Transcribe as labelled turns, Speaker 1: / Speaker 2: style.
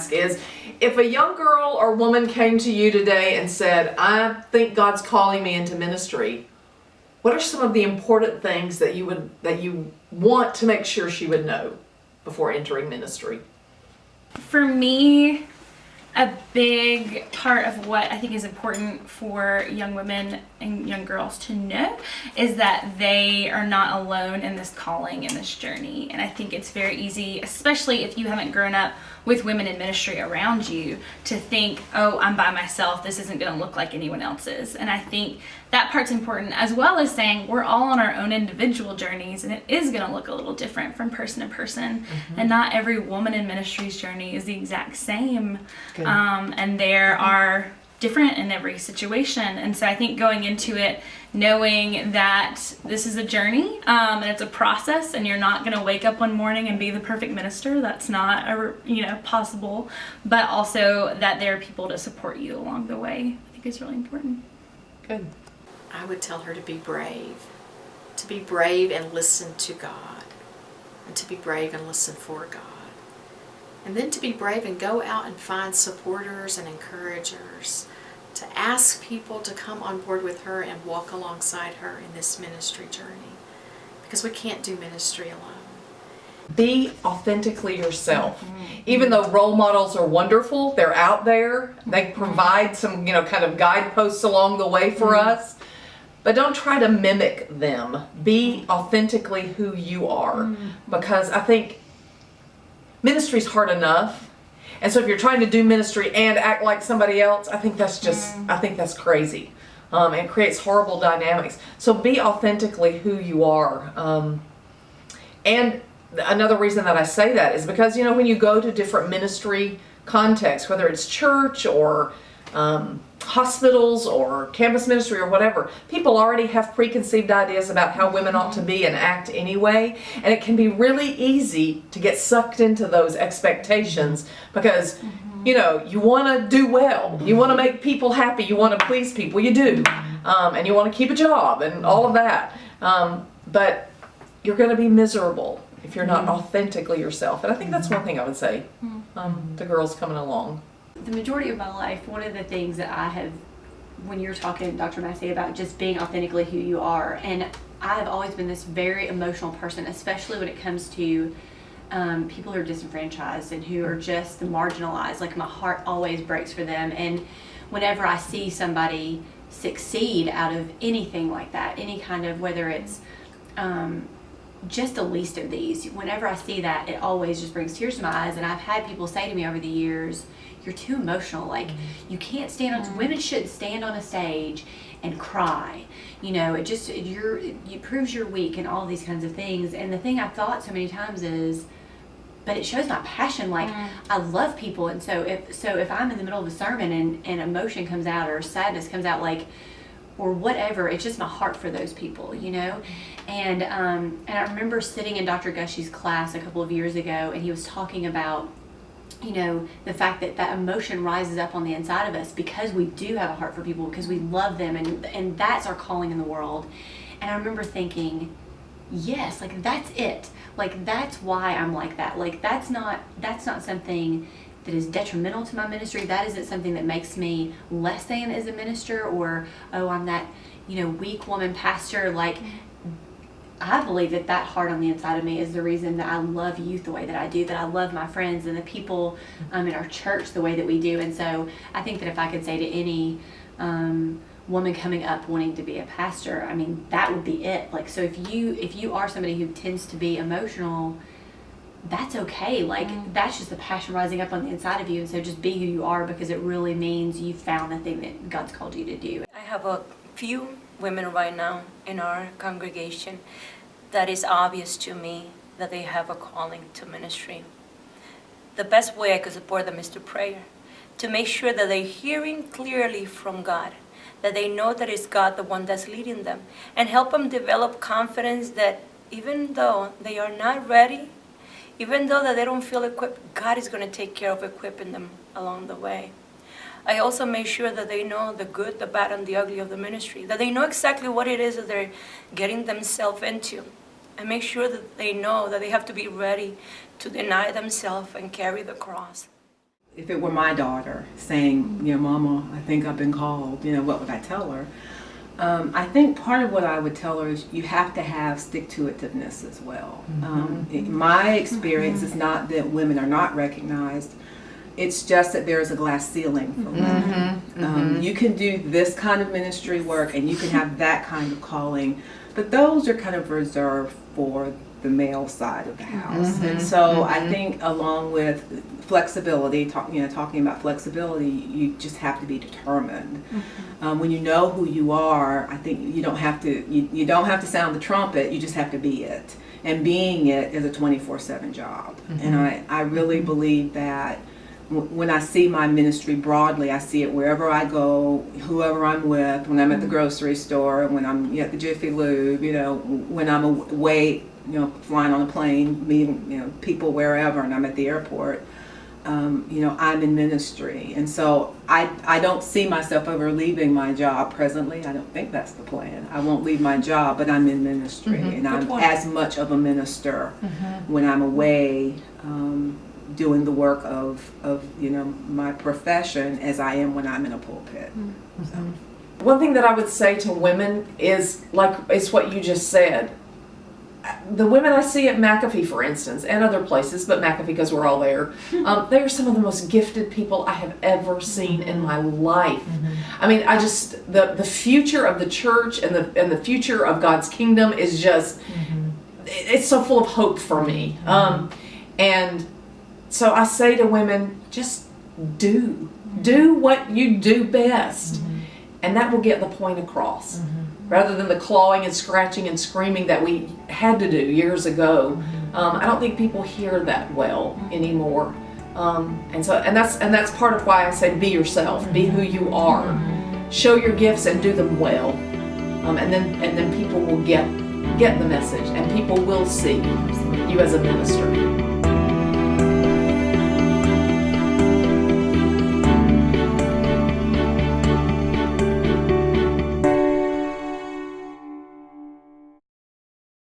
Speaker 1: ask is, if a young girl or woman came to you today and said, I think God's calling me into ministry, what are some of the important things that you want to make sure she would know before entering ministry?
Speaker 2: For me, a big part of what I think is important for young women and young girls to know is that they are not alone in this calling, in this journey. And I think it's very easy, especially if you haven't grown up with women in ministry around you, to think, oh, I'm by myself, this isn't going to look like anyone else's. And I think that part's important, as well as saying we're all on our own individual journeys, and it is going to look a little different from person to person. And not every woman in ministry's journey is the exact same. And there are different in every situation. And so I think going into it knowing that this is a journey, and it's a process, and you're not going to wake up one morning and be the perfect minister. That's not possible. But also that there are people to support you along the way, I think is really important.
Speaker 1: Good.
Speaker 3: I would tell her to be brave and listen to God, and to be brave and listen for God. And then to be brave and go out and find supporters and encouragers, to ask people to come on board with her and walk alongside her in this ministry journey. Because we can't do ministry alone.
Speaker 1: Be authentically yourself. Even though role models are wonderful, they're out there, they provide some, kind of guideposts along the way for us. But don't try to mimic them. Be authentically who you are. Because I think ministry's hard enough. And so if you're trying to do ministry and act like somebody else, I think that's crazy. It creates horrible dynamics. So be authentically who you are. And another reason that I say that is because, when you go to different ministry contexts, whether it's church or hospitals or campus ministry or whatever, people already have preconceived ideas about how women ought to be and act anyway, and it can be really easy to get sucked into those expectations because you want to do well, you want to make people happy, you want to please people, you do, and you want to keep a job and all of that, but you're going to be miserable if you're not authentically yourself. And I think that's one thing I would say to girls coming along.
Speaker 4: The majority of my life, one of the things that I have, when you're talking, Dr. Massey, about just being authentically who you are, and I have always been this very emotional person, especially when it comes to people who are disenfranchised and who are just marginalized. Like, my heart always breaks for them. And whenever I see somebody succeed out of anything like that, any kind of, whether it's just the least of these, whenever I see that, it always just brings tears to my eyes. And I've had people say to me over the years, you're too emotional, like you can't stand on, women shouldn't stand on a stage and cry, it proves you're weak and all these kinds of things. And the thing I've thought so many times is, but it shows my passion. Like, I love people, and so if I'm in the middle of a sermon and emotion comes out or sadness comes out, like, or whatever, it's just my heart for those people, And I remember sitting in Dr. Gushie's class a couple of years ago, and he was talking about, the fact that emotion rises up on the inside of us because we do have a heart for people, because we love them, and that's our calling in the world. And I remember thinking, yes, like, that's it. Like, that's why I'm like that. Like, that's not something that is detrimental to my ministry. That isn't something that makes me less than as a minister, or, oh, I'm that, weak woman pastor. Like, I believe that heart on the inside of me is the reason that I love youth the way that I do, that I love my friends and the people in our church the way that we do. And so I think that if I could say to any woman coming up wanting to be a pastor, I mean, that would be it. Like, so if you are somebody who tends to be emotional, that's okay. Like, that's just the passion rising up on the inside of you. And so just be who you are, because it really means you found the thing that God's called you to do.
Speaker 5: I have a few women right now in our congregation that is obvious to me that they have a calling to ministry. The best way I could support them is through prayer, to make sure that they're hearing clearly from God, that they know that it's God the one that's leading them, and help them develop confidence that even though they are not ready, even though that they don't feel equipped, God is going to take care of equipping them along the way. I also make sure that they know the good, the bad, and the ugly of the ministry, that they know exactly what it is that they're getting themselves into. And make sure that they know that they have to be ready to deny themselves and carry the cross.
Speaker 6: If it were my daughter saying, Mama, I think I've been called, what would I tell her? I think part of what I would tell her is you have to have stick-to-itiveness as well. My experience is not that women are not recognized. It's just that there's a glass ceiling for women. You can do this kind of ministry work and you can have that kind of calling, but those are kind of reserved for the male side of the house. And so I think along with flexibility, talking about flexibility, you just have to be determined. When you know who you are, I think you don't have to sound the trumpet, you just have to be it. And being it is a 24/7 job. And I really believe that when I see my ministry broadly, I see it wherever I go, whoever I'm with, when I'm at the grocery store, when I'm at the Jiffy Lube, when I'm away, flying on a plane, meeting, people wherever, and I'm at the airport, I'm in ministry. And so I don't see myself ever leaving my job presently. I don't think that's the plan. I won't leave my job, but I'm in ministry. And I'm as much of a minister when I'm away, doing the work of my profession as I am when I'm in a pulpit. So.
Speaker 1: One thing that I would say to women is what you just said. The women I see at McAfee, for instance, and other places, but McAfee because we're all there, they are some of the most gifted people I have ever seen in my life. I mean, the future of the church and the future of God's kingdom is just, it's so full of hope for me. And so I say to women, just do what you do best, and that will get the point across. Rather than the clawing and scratching and screaming that we had to do years ago, I don't think people hear that well anymore. And that's part of why I say be yourself, be who you are, show your gifts and do them well, and then people will get the message, and people will see you as a minister.